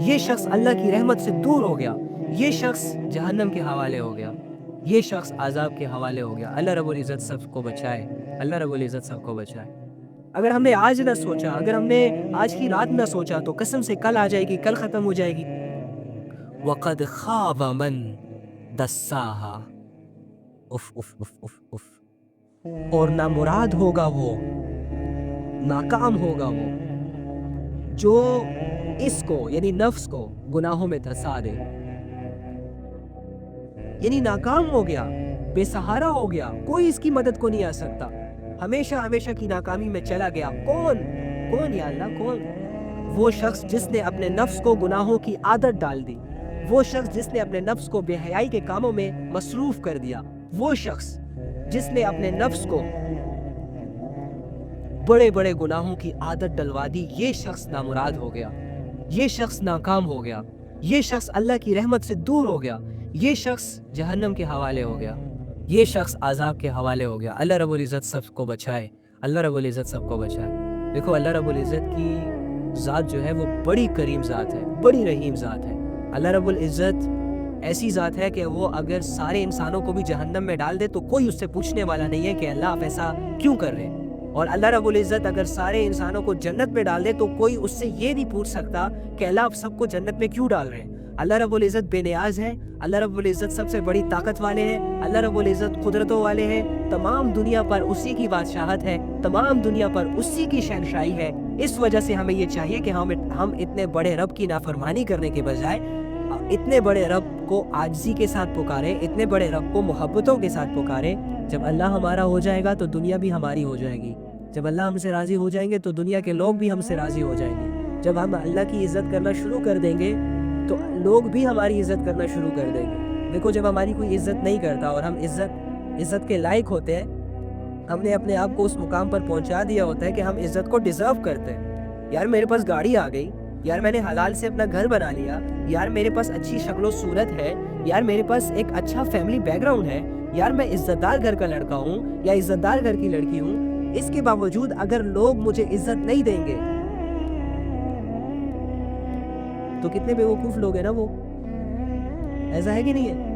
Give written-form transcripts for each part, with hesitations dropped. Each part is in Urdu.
یہ شخص اللہ کی رحمت سے دور ہو گیا، یہ شخص جہنم کے حوالے ہو گیا، یہ شخص عذاب کے حوالے ہو گیا۔ اللہ رب العزت سب کو بچائے، اللہ رب العزت سب کو بچائے۔ اگر ہم نے آج نہ سوچا، اگر ہم نے آج کی رات نہ سوچا تو قسم سے کل آ جائے گی، کل ختم ہو جائے گی۔ وَقَدْ خَابَ مَن دَسَّاهَا، اف اف اف اف اف، اور نامراد ہوگا وہ، ناکام ہوگا وہ جو اس کو یعنی نفس کو گناہوں میں دھسا دے، یعنی ناکام ہو گیا، بے سہارا ہو گیا، کوئی اس کی مدد کو نہیں آ سکتا، ہمیشہ ہمیشہ کی ناکامی میں چلا گیا۔ کون یا اللہ کون؟ وہ شخص جس نے اپنے نفس کو گناہوں کی عادت ڈال دی، وہ شخص جس نے اپنے نفس کو بے حیائی کے کاموں میں مصروف کر دیا، وہ شخص جس نے اپنے نفس کو بڑے بڑے گناہوں کی عادت ڈلوا دی، یہ شخص نامراد ہو گیا، یہ شخص ناکام ہو گیا، یہ شخص اللہ کی رحمت سے دور ہو گیا، یہ شخص جہنم کے حوالے ہو گیا، یہ شخص عذاب کے حوالے ہو گیا۔ اللہ رب العزت سب کو بچائے، اللہ رب العزت سب کو بچائے۔ دیکھو اللہ رب العزت کی ذات جو ہے وہ بڑی کریم ذات ہے، بڑی رحیم ذات ہے۔ اللہ رب العزت ایسی ذات ہے کہ وہ اگر سارے انسانوں کو بھی جہنم میں ڈال دے تو کوئی اس سے پوچھنے والا نہیں ہے کہ اللہ آپ ایسا کیوں کر رہے ہیں، اور اللہ رب العزت اگر سارے انسانوں کو جنت میں ڈال دے تو کوئی اس سے یہ نہیں پوچھ سکتا کہ اللہ آپ سب کو جنت میں کیوں ڈال رہے ہیں۔ اللہ رب العزت بے نیاز ہے، اللہ رب العزت سب سے بڑی طاقت والے ہیں، اللہ رب العزت قدرتوں والے ہیں، تمام دنیا پر اسی کی بادشاہت ہے، تمام دنیا پر اسی کی شہنشاہی ہے۔ اس وجہ سے ہمیں یہ چاہیے کہ ہم اتنے بڑے رب کی نافرمانی کرنے کے بجائے اتنے بڑے رب کو عاجزی کے ساتھ پکاریں، اتنے بڑے رب کو محبتوں کے ساتھ پکاریں۔ جب اللہ ہمارا ہو جائے گا تو دنیا بھی ہماری ہو جائے گی، جب اللہ ہم سے راضی ہو جائیں گے تو دنیا کے لوگ بھی ہم سے راضی ہو جائیں گے۔ جب ہم اللہ کی عزت کرنا شروع کر دیں گے تو لوگ بھی ہماری عزت کرنا شروع کر دیں گے۔ دیکھو جب ہماری کوئی عزت نہیں کرتا اور ہم عزت کے لائق ہوتے ہیں، ہم نے اپنے آپ کو اس مقام پر پہنچا دیا ہوتا ہے کہ ہم عزت کو ڈیزرو کرتے ہیں۔ یار میرے پاس گاڑی آ گئی، یار میں نے حلال سے اپنا گھر بنا لیا، یار میرے پاس اچھی شکل و صورت ہے، یار میرے پاس ایک اچھا فیملی بیک گراؤنڈ ہے، یار میں عزت دار گھر کا لڑکا ہوں یا عزت دار گھر کی لڑکی ہوں۔ اس کے باوجود اگر لوگ مجھے عزت نہیں دیں گے تو کتنے بیوقوف لوگ ہیں نا وہ، ایسا ہے کہ نہیں ہے؟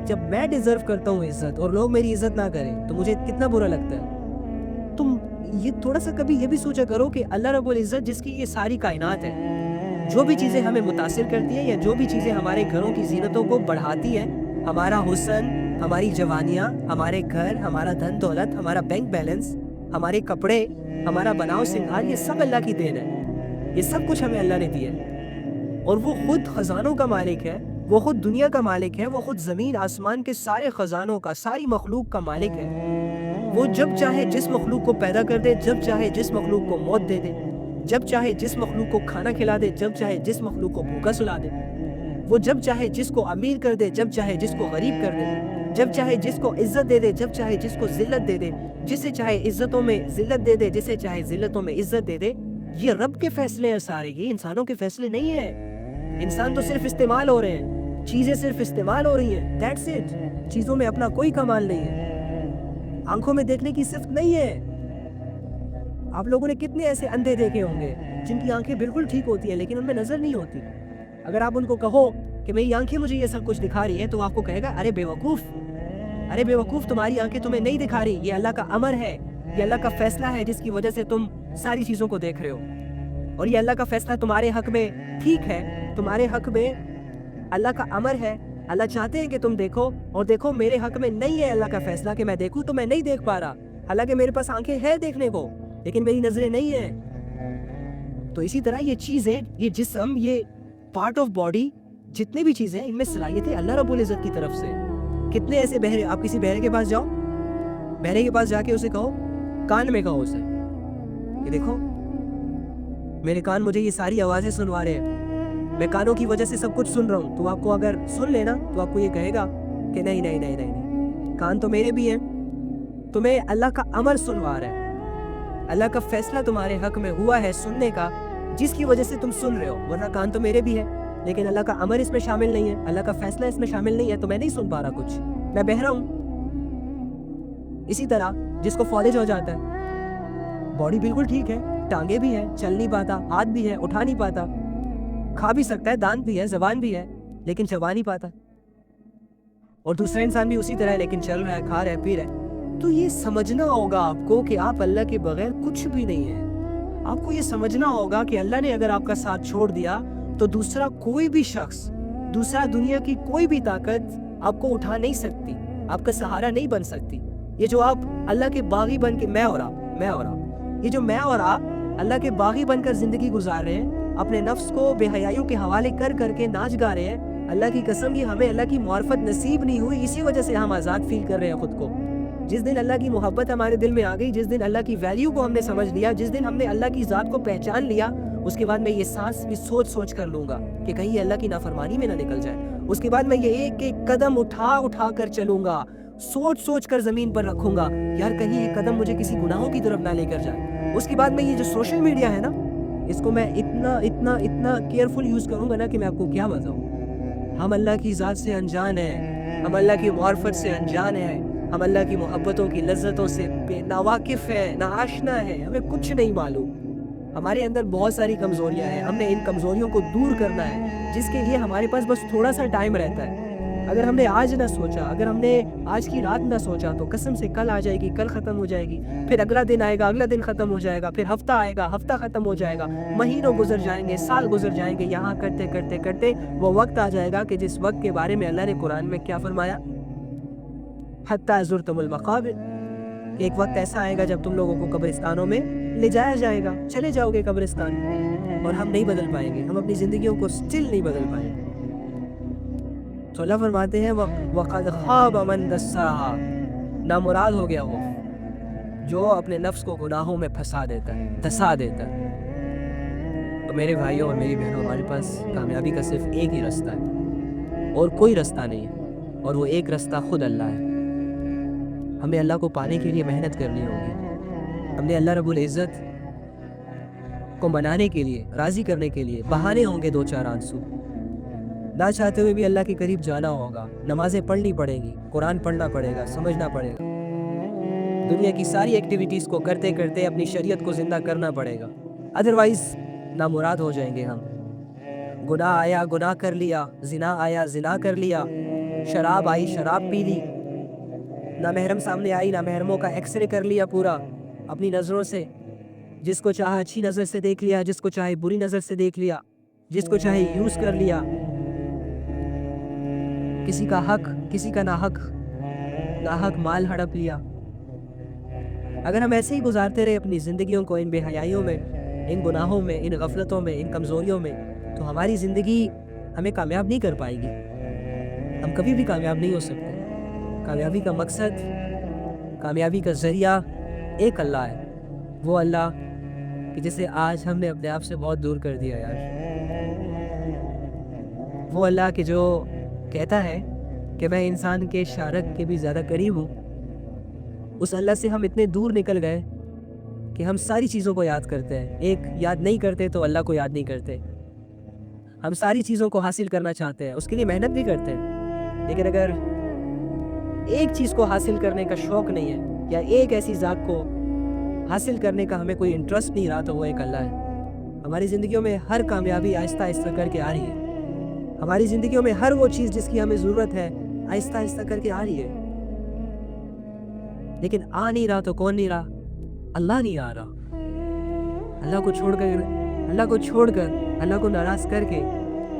جب میں ڈیزرو کرتا ہوں عزت اور لوگ میری عزت نہ کریں تو مجھے کتنا برا لگتا ہے۔ تم یہ تھوڑا سا کبھی یہ بھی سوچا کرو کہ اللہ رب العزت جس کی یہ ساری کائنات ہے، جو بھی چیزیں ہمیں متاثر کرتی ہیں یا جو بھی چیزیں ہمارے گھروں کی زینتوں کو بڑھاتی ہیں، ہمارا حسن، ہماری جوانیاں، ہمارے گھر، ہمارا دھن دولت، ہمارا بینک بیلنس، ہمارے کپڑے، ہمارا بناؤ سنگھار، یہ سب اللہ کی دین ہے، یہ سب کچھ ہمیں اللہ نے دیا ہے، اور وہ خود خزانوں کا مالک ہے، وہ خود دنیا کا مالک ہے، وہ خود زمین آسمان کے سارے خزانوں کا، ساری مخلوق کا مالک ہے۔ وہ جب چاہے جس مخلوق کو پیدا کر دے، جب چاہے جس مخلوق کو موت دے دے، جب چاہے جس مخلوق کو کھانا کھلا دے، جب چاہے جس مخلوق کو بھوکا سلا دے، وہ جب چاہے جس کو امیر کر دے، جب چاہے جس کو غریب کر دے، جب چاہے جس کو عزت دے دے، جب چاہے جس کو ذلت دے دے، جسے چاہے عزتوں میں ذلت دے دے، جسے چاہے ذلتوں میں عزت دے دے۔ یہ رب کے فیصلے ہیں سارے، یہ انسانوں کے فیصلے نہیں ہیں۔ انسان تو صرف استعمال ہو رہے ہیں، چیزیں صرف استعمال ہو رہی ہیں، دیٹس اٹ۔ چیزوں میں اپنا کوئی کمال نہیں ہے، آنکھوں میں دیکھنے کی صفت نہیں ہے۔ آپ لوگوں نے کتنے ایسے اندھے دیکھے ہوں گے جن کی آنکھیں بالکل ٹھیک ہوتی ہیں لیکن ان میں نظر نہیں ہوتی۔ اگر آپ ان کو کہو کہ میری آنکھیں مجھے یہ سب کچھ دکھا رہی ہیں تو آپ کو کہے گا ارے بے وقوف، تمہاری آنکھیں تمہیں نہیں دکھا رہی، یہ اللہ کا امر ہے، یہ اللہ کا فیصلہ ہے جس کی وجہ سے تم ساری چیزوں کو دیکھ رہے ہو، اور یہ اللہ کا فیصلہ تمہارے حق میں ٹھیک ہے، تمہارے حق میں اللہ کا امر ہے۔ اللہ چاہتے ہیں کہ تم دیکھو، اور دیکھو میرے حق میں نہیں ہے اللہ کا فیصلہ کہ میں دیکھوں، تو میں نہیں دیکھ پا رہا، حالانکہ میرے پاس آنکھیں ہیں دیکھنے کو لیکن میری نظریں نہیں ہیں۔ تو اسی طرح یہ چیزیں، یہ جسم، یہ پارٹ آف باڈی، جتنے بھی چیزیں ان میں صلاحیتیں اللہ رب العزت کی طرف سے۔ کتنے ایسے بہرے، آپ کسی بہرے کے پاس جاؤ، بہرے کے پاس جا کے اسے کہو، کان میں کہو اسے کہ دیکھو میرے کان مجھے یہ ساری آوازیں سنوا رہے ہیں، میں کانوں کی وجہ سے سب کچھ سن رہا ہوں، تو آپ کو اگر سن لینا تو آپ کو یہ کہے گا کہ نہیں نہیں نہیں نہیں نہیں، کان تو میرے بھی ہیں، تمہیں اللہ کا امر سنوا رہا ہے، اللہ کا فیصلہ تمہارے حق میں ہوا ہے سننے کا، جس کی وجہ سے تم سن رہے ہو، ورنہ کان تو میرے بھی ہے لیکن اللہ کا امر اس میں شامل نہیں ہے، اللہ کا فیصلہ اس میں شامل نہیں ہے، تو میں نہیں سن پا رہا کچھ، میں بہرا ہوں۔ اسی طرح جس کو فالج ہو جاتا ہے، باڈی بالکل ٹھیک ہے، ٹانگیں بھی ہیں، چل نہیں پاتا، ہاتھ بھی ہے، اٹھا نہیں پاتا، کھا بھی سکتا ہے، دانت بھی ہے، زبان بھی ہے، لیکن چبا نہیں پاتا، اور دوسرا انسان بھی اسی طرح ہے، لیکن چل رہا ہے، کھا رہا ہے، پی رہا ہے۔ تو یہ سمجھنا ہوگا آپ کو کہ آپ اللہ کے بغیر کچھ بھی نہیں ہے۔ آپ کو یہ سمجھنا ہوگا کہ اللہ نے اگر آپ کا ساتھ چھوڑ دیا تو دوسرا کوئی بھی شخص، دوسرا دنیا کی کوئی بھی طاقت آپ کو اٹھا نہیں سکتی، آپ کا سہارا نہیں بن سکتی۔ یہ جو آپ اللہ کے باغی بن کے، میں اور آپ، یہ جو میں اور آپ اللہ کے باغی بن کر زندگی گزار رہے ہیں، اپنے نفس کو بے حیائیوں کے حوالے کر کر کے ناچ گا رہے ہیں، اللہ کی قسم یہ ہمیں اللہ کی معرفت نصیب نہیں ہوئی، اسی وجہ سے ہم آزاد فیل کر رہے ہیں خود کو۔ جس دن اللہ کی محبت ہمارے دل میں آ گئی، جس دن اللہ کی ویلیو کو ہم نے سمجھ لیا، جس دن ہم نے اللہ کی ذات کو پہچان لیا، اس کے بعد میں یہ سانس بھی سوچ کر لوں گا کہ کہیں یہ اللہ کی نافرمانی میں نہ نکل جائے۔ اس کے بعد میں یہ ایک ایک قدم اٹھا کر چلوں گا، سوچ کر زمین پر رکھوں گا، یار کہیں یہ قدم مجھے کسی گناہوں کی طرف نہ لے کر جائے۔ اس کے بعد میں یہ جو سوشل میڈیا ہے نا، اس کو میں اتنا کیئرفل یوز کروں گا نا کہ میں آپ کو کیا بتاؤں۔ ہم اللہ کی ذات سے انجان ہیں، ہم اللہ کی معرفت سے انجان ہیں، ہم اللہ کی محبتوں کی لذتوں سے ناواقف ہیں، ناآشنا ہیں، ہمیں کچھ نہیں معلوم۔ ہمارے اندر بہت ساری کمزوریاں ہیں، ہم نے ان کمزوریوں کو دور کرنا ہے، جس کے لیے ہمارے پاس بس تھوڑا سا ٹائم رہتا ہے۔ اگر ہم نے آج نہ سوچا، اگر ہم نے آج کی رات نہ سوچا تو قسم سے کل آ جائے گی، کل ختم ہو جائے گی، پھر اگلا دن آئے گا، اگلا دن ختم ہو جائے گا، پھر ہفتہ آئے گا، ہفتہ ختم ہو جائے گا، مہینوں گزر جائیں گے، سال گزر جائیں گے، یہاں کرتے وہ وقت آ جائے گا کہ جس وقت کے بارے میں اللہ نے قرآن میں کیا فرمایا، حتیٰ زرتم المقابر، کہ ایک وقت ایسا آئے گا جب تم لوگوں کو قبرستانوں میں لے جایا جائے گا، چلے جاؤ گے قبرستان، اور ہم نہیں بدل پائیں گے، ہم اپنی زندگیوں کو سٹل نہیں بدل پائیں گے۔ تو اللہ فرماتے ہیں وَقَدْ خَابَ مَنْ دَسَّاهَا، نامراد ہو گیا وہ جو اپنے نفس کو گناہوں میں دھسا دیتا ہے۔ تو میرے بھائیوں اور میری بہنوں، ہمارے پاس کامیابی کا صرف ایک ہی رستہ ہے، اور کوئی رستہ نہیں ہے، اور وہ ایک رستہ خود اللہ ہے۔ ہمیں اللہ کو پانے کے لیے محنت کرنی ہوگی، ہم نے اللہ رب العزت کو منانے کے لیے، راضی کرنے کے لیے بہانے ہوں گے، دو چار آنسو، نہ چاہتے ہوئے بھی اللہ کے قریب جانا ہوگا، نمازیں پڑھنی پڑیں گی، قرآن پڑھنا پڑے گا، سمجھنا پڑے گا، دنیا کی ساری ایکٹیویٹیز کو کرتے کرتے اپنی شریعت کو زندہ کرنا پڑے گا، ادروائز نامراد ہو جائیں گے ہم۔ گناہ آیا، گناہ کر لیا، زنا آیا، زنا کر لیا، شراب آئی، شراب پی لی، نامحرم سامنے آئی، نامحرموں کا ایکس رے کر لیا پورا اپنی نظروں سے، جس کو چاہا اچھی نظر سے دیکھ لیا، جس کو چاہے بری نظر سے دیکھ لیا، جس کو چاہے یوز کر لیا، کسی کا حق، کسی کا ناحق مال ہڑپ لیا۔ اگر ہم ایسے ہی گزارتے رہے اپنی زندگیوں کو ان بے حیائیوں میں، ان گناہوں میں، ان غفلتوں میں، ان کمزوریوں میں، تو ہماری زندگی ہمیں کامیاب نہیں کر پائے گی، ہم کبھی بھی کامیاب نہیں ہو سکتے۔ کامیابی کا مقصد، کامیابی کا ذریعہ ایک اللہ ہے، وہ اللہ کہ جسے آج ہم نے اپنے آپ سے بہت دور کر دیا یار۔ وہ اللہ کہ جو کہتا ہے کہ میں انسان کے شارک کے بھی زیادہ قریب ہوں، اس اللہ سے ہم اتنے دور نکل گئے کہ ہم ساری چیزوں کو یاد کرتے ہیں، ایک یاد نہیں کرتے تو اللہ کو یاد نہیں کرتے۔ ہم ساری چیزوں کو حاصل کرنا چاہتے ہیں، اس کے لیے محنت بھی کرتے ہیں، لیکن اگر ایک چیز کو حاصل کرنے کا شوق نہیں ہے، یا ایک ایسی ذات کو حاصل کرنے کا ہمیں کوئی انٹرسٹ نہیں رہا، تو وہ ایک اللہ ہے۔ ہماری زندگیوں میں ہر کامیابی آہستہ آہستہ کر کے آ رہی ہے، ہماری زندگیوں میں ہر وہ چیز جس کی ہمیں ضرورت ہے آہستہ آہستہ کر کے آ رہی ہے، لیکن آ نہیں رہا تو کون نہیں رہا؟ اللہ نہیں آ رہا۔ اللہ کو چھوڑ کر، اللہ کو ناراض کر کے،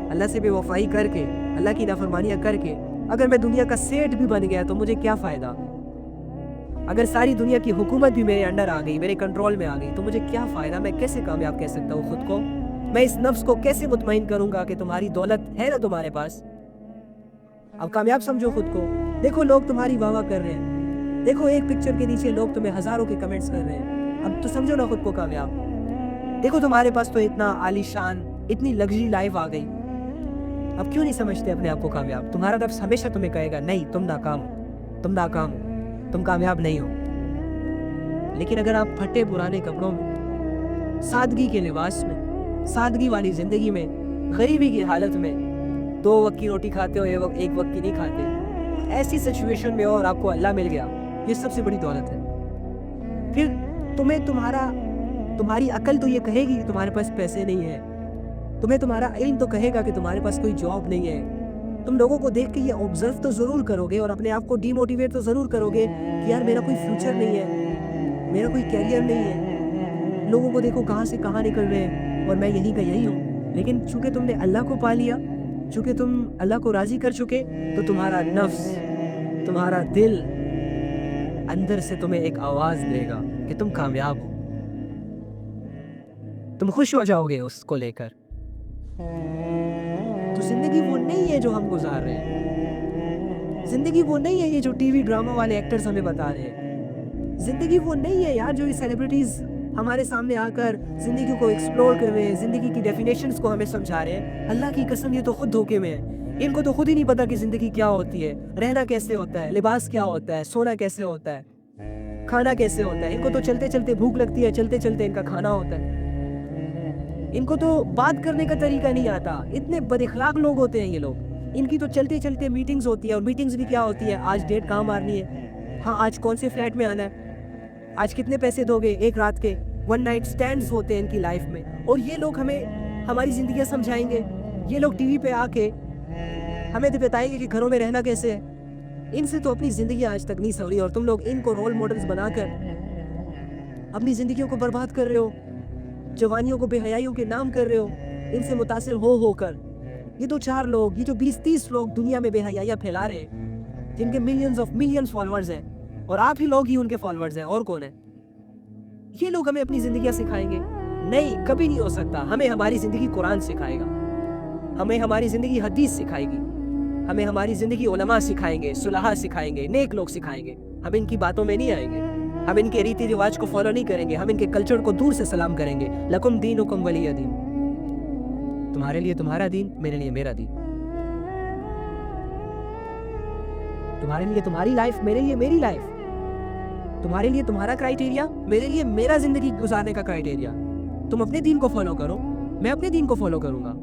اللہ سے بے وفائی کر کے، اللہ کی نافرمانیاں کر کے اگر میں دنیا کا سیٹ بھی بن گیا تو مجھے کیا فائدہ؟ اگر ساری دنیا کی حکومت بھی میرے انڈر آ گئی، میرے کنٹرول میں آ گئی، تو مجھے کیا فائدہ؟ میں کیسے کامیاب کہہ سکتا ہوں خود کو؟ میں اس نفس کو کیسے مطمئن کروں گا کہ تمہاری دولت ہے نا تمہارے پاس؟ اب کامیاب سمجھو خود کو۔ دیکھو لوگ تمہاری واہ واہ کر رہے ہیں، دیکھو ایک پکچر کے نیچے لوگ تمہیں ہزاروں کے کمنٹس کر رہے ہیں، اب تو سمجھو نا خود کو کامیاب۔ دیکھو تمہارے پاس تو اتنا عالی شان، اتنی لگژری لائف آ گئی، اب کیوں نہیں سمجھتے اپنے آپ کو کامیاب؟ تمہارا نفس ہمیشہ تمہیں کہے گا نہیں، تم ناکام ہو، تم کامیاب نہیں ہو۔ لیکن اگر آپ پھٹے پرانے کپڑوں میں، سادگی کے لباس میں، سادگی والی زندگی میں، غریبی کی حالت میں 2 وقت کی روٹی کھاتے ہو، ایک وقت کی نہیں کھاتے، ایسی سچویشن میں اور آپ کو اللہ مل گیا، یہ سب سے بڑی دولت ہے۔ پھر تمہاری عقل تو یہ کہے گی کہ تمہارے پاس پیسے نہیں ہیں، تمہیں تمہارا علم تو کہے گا کہ تمہارے پاس کوئی جاب نہیں ہے. تم لوگوں کو دیکھ کے یہ آبزرو تو ضرور کرو گے اور اپنے آپ کو ڈی موٹیویٹ تو ضرور کرو گے کہ یار میرا کوئی فیوچر نہیں ہے, میرا کوئی کیریئر نہیں ہے. لوگوں کو دیکھو کہاں سے کہاں نکل رہے ہیں اور میں یہیں کا یہی ہوں. لیکن چونکہ تم نے اللہ کو پا لیا, چونکہ تم اللہ کو راضی کر چکے, تو تمہارا نفس, تمہارا دل اندر سے تمہیں ایک آواز دے گا کہ تم کامیاب ہو. تم خوش ہو جاؤ گے اس کو لے کر. تو زندگی وہ نہیں ہے جو ہم گزار رہے ہیں. زندگی وہ نہیں ہے یہ جو ٹی وی ڈرامہ والے ایکٹرز ہمیں بتا رہے ہیں. زندگی وہ نہیں ہے یار جو یہ سیلیبریٹیز ہمارے سامنے آ کر زندگی کو ایکسپلور کر رہے ہیں, زندگی کی ڈیفینیشنز کو ہمیں سمجھا رہے ہیں. اللہ کی قسم یہ تو خود دھوکے میں ہے. ان کو تو خود ہی نہیں پتا کہ زندگی کیا ہوتی ہے, رہنا کیسے ہوتا ہے, لباس کیا ہوتا ہے, سونا کیسے ہوتا ہے, کھانا کیسے ہوتا ہے. ان کو تو چلتے چلتے بھوک لگتی ہے, چلتے چلتے ان کا کھانا ہوتا ہے. ان کو تو بات کرنے کا طریقہ نہیں آتا. اتنے بد اخلاق لوگ ہوتے ہیں یہ لوگ. ان کی تو چلتے چلتے میٹنگز ہوتی ہے, اور میٹنگز بھی کیا ہوتی ہے, آج ڈیٹ کہاں مارنی ہے, ہاں آج کون سے فلیٹ میں آنا ہے, آج کتنے پیسے دو گے ایک رات کے. ون نائٹ سٹینڈز ہوتے ہیں ان کی لائف میں. اور یہ لوگ ہمیں ہماری زندگیاں سمجھائیں گے. یہ لوگ ٹی وی پہ آ کے ہمیں تو بتائیں گے کہ گھروں میں رہنا کیسے ہے. ان سے تو اپنی زندگی آج تک نہیں سنوری, اور تم لوگ ان کو رول ماڈلز بنا کر اپنی زندگیوں کو برباد کر رہے ہو. جوانیوں کو بے حیائیوں کے نام کر رہے ہو ان سے متاثر ہو کر. یہ دو چار لوگ, یہ جو 20-30 لوگ دنیا میں بے حیائیاں پھیلا رہے ہیں, جن کے ملینز فالوورز ہیں, اور آپ ہی لوگ ہی ان کے فالوورز ہیں, اور کون ہیں. یہ لوگ ہمیں اپنی زندگیاں سکھائیں گے؟ نہیں, کبھی نہیں ہو سکتا. ہمیں ہماری زندگی قرآن سکھائے گا, ہمیں ہماری زندگی حدیث سکھائے گی, ہمیں ہماری زندگی علماء سکھائیں گے, صلحاء سکھائیں گے, نیک لوگ سکھائیں گے. ہم ان کی باتوں میں نہیں آئیں گے, ہم ان کے ریتی رواج کو فالو نہیں کریں گے, ہم ان کے کلچر کو دور سے سلام کریں گے. لکم دینکم ولی دین. تمہارے لیے تمہارا دین, میرے لیے میرا دین. تمہارے لیے تمہاری لائف, میرے لیے میری لائف. تمہارے لیے تمہارا کرائیٹیریا, میرے لیے میرا زندگی گزارنے کا کرائیٹیریا. تم اپنے دین کو فالو کرو, میں اپنے دین کو فالو کروں گا.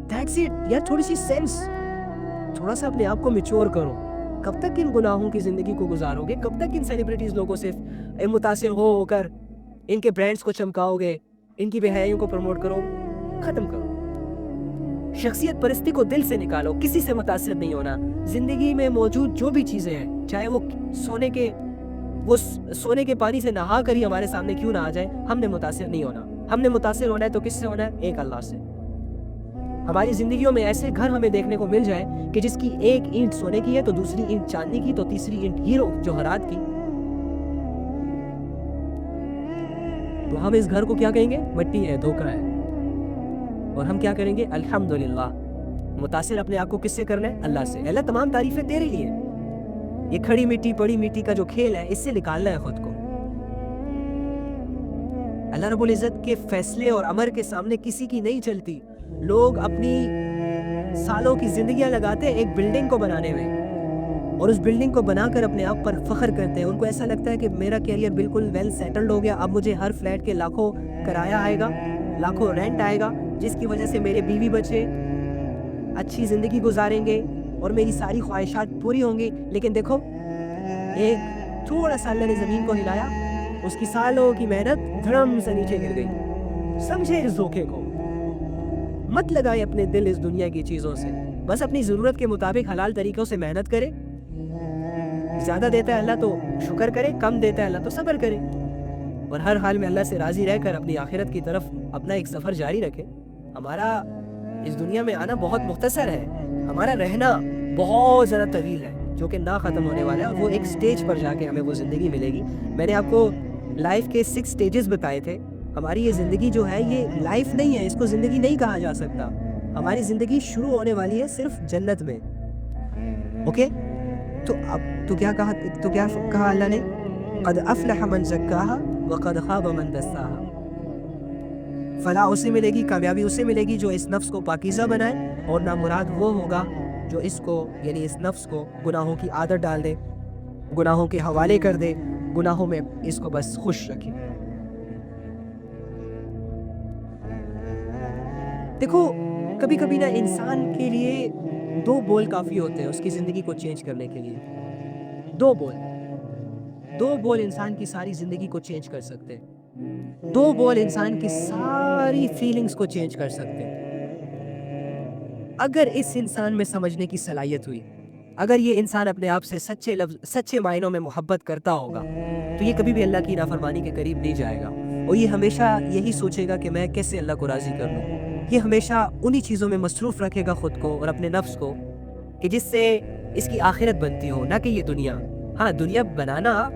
دیٹس اٹ یار. تھوڑی سی سینس, تھوڑا سا اپنے آپ کو میچور کرو. کب تک ان گناہوں کی زندگی کو گزارو گے؟ کب تک ان سیلیبریٹیز لوگوں سے متاثر ہو کر ان کے برانڈز کو چمکاؤ گے, ان کی بے حیائیوں کو پروموٹ کرو؟ ختم کرو. شخصیت پرستی کو دل سے نکالو, کسی سے متاثر نہیں ہونا. زندگی میں موجود جو بھی چیزیں ہیں, چاہے وہ سونے کے پانی سے نہا کر ہی ہمارے سامنے کیوں نہ آ جائے, ہم نے متاثر نہیں ہونا. ہم نے متاثر ہونا ہے تو کس سے ہونا ہے؟ ایک اللہ سے. ہماری زندگیوں میں ایسے گھر ہمیں دیکھنے کو مل جائے کہ جس کی ایک اینٹ سونے کی ہے, تو دوسری اینٹ چاندی کی, تو تیسری اینٹ ہیرو جوہرات کی. تو ہم اس گھر کو کیا کہیں گے؟ مٹی ہے, دھوکہ ہے. اور ہم کیا کریں گے؟ الحمدللہ. متاثر اپنے آپ کو کس سے کرنا ہے؟ اللہ سے. اللہ تمام تعریفیں تیرے لیے. یہ کھڑی مٹی پڑی مٹی کا جو کھیل ہے, اس سے نکالنا ہے خود کو. اللہ رب العزت کے فیصلے اور امر کے سامنے کسی کی نہیں چلتی. لوگ اپنی سالوں کی زندگیاں لگاتے ہیں ایک بلڈنگ کو بنانے میں, اور اس بلڈنگ کو بنا کر اپنے آپ پر فخر کرتے ہیں. ان کو ایسا لگتا ہے کہ میرا کیریئر بالکل ویل سیٹلڈ ہو گیا, اب مجھے ہر فلیٹ کے لاکھوں کرایہ آئے گا, لاکھوں رینٹ آئے گا, جس کی وجہ سے میرے بیوی بچے اچھی زندگی گزاریں گے اور میری ساری خواہشات پوری ہوں گی. لیکن دیکھو, ایک تھوڑا سا اللہ نے زمین کو ہلایا, اس کی سالوں کی محنت دھڑم سے نیچے گر گئی. سمجھے اس دھوکے کو, مت لگائے اپنے دل اس دنیا کی چیزوں سے. بس اپنی ضرورت کے مطابق حلال طریقوں سے محنت کرے. زیادہ دیتا ہے اللہ تو شکر کرے, کم دیتا ہے اللہ تو صبر کرے. اور ہر حال میں اللہ سے راضی رہ کر اپنی آخرت کی طرف اپنا ایک سفر جاری رکھے. ہمارا اس دنیا میں آنا بہت مختصر ہے, ہمارا رہنا بہت زیادہ طویل ہے, جو کہ نہ ختم ہونے والا ہے. اور وہ ایک سٹیج پر جا کے ہمیں وہ زندگی ملے گی. میں نے آپ کو لائف کے 6 سٹیجز بتائے تھے. ہماری یہ زندگی جو ہے یہ لائف نہیں ہے, اس کو زندگی نہیں کہا جا سکتا. ہماری زندگی شروع ہونے والی ہے صرف جنت میں. اوکے, تو اب تو کیا کہا اللہ نے؟ قد افلح من زکاها وقد خاب من دساها. فلاح اسے ملے گی, کامیابی اسے ملے گی جو اس نفس کو پاکیزہ بنائے, اور نامراد وہ ہوگا جو اس کو, یعنی اس نفس کو گناہوں کی عادت ڈال دے, گناہوں کے حوالے کر دے, گناہوں میں اس کو بس خوش رکھے. دیکھو, کبھی کبھی نا انسان کے لیے 2 بول کافی ہوتے ہیں اس کی زندگی کو چینج کرنے کے لیے. 2 بول انسان کی ساری زندگی کو چینج کر سکتے ہیں. دو بال انسان کی ساری فیلنگز کو چینج کر سکتے ہیں۔ اگر اس انسان میں سمجھنے کی صلاحیت ہوئی، اگر یہ انسان اپنے آپ سے سچے معنوں میں محبت کرتا ہوگا، تو یہ کبھی بھی اللہ کی نافرمانی کے قریب نہیں جائے گا، اور یہ ہمیشہ یہی سوچے گا کہ میں کیسے اللہ کو راضی کر لوں۔ یہ ہمیشہ انہی چیزوں میں مصروف رکھے گا خود کو اور اپنے نفس کو کہ جس سے اس کی آخرت بنتی ہو، نہ کہ یہ دنیا۔ ہاں، دنیا بنانا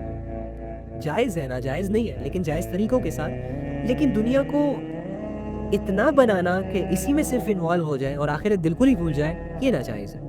جائز ہے، ناجائز نہیں ہے، لیکن جائز طریقوں کے ساتھ۔ لیکن دنیا کو اتنا بنانا کہ اسی میں صرف انوالو ہو جائے اور آخرت بالکل ہی بھول جائے، یہ ناجائز ہے۔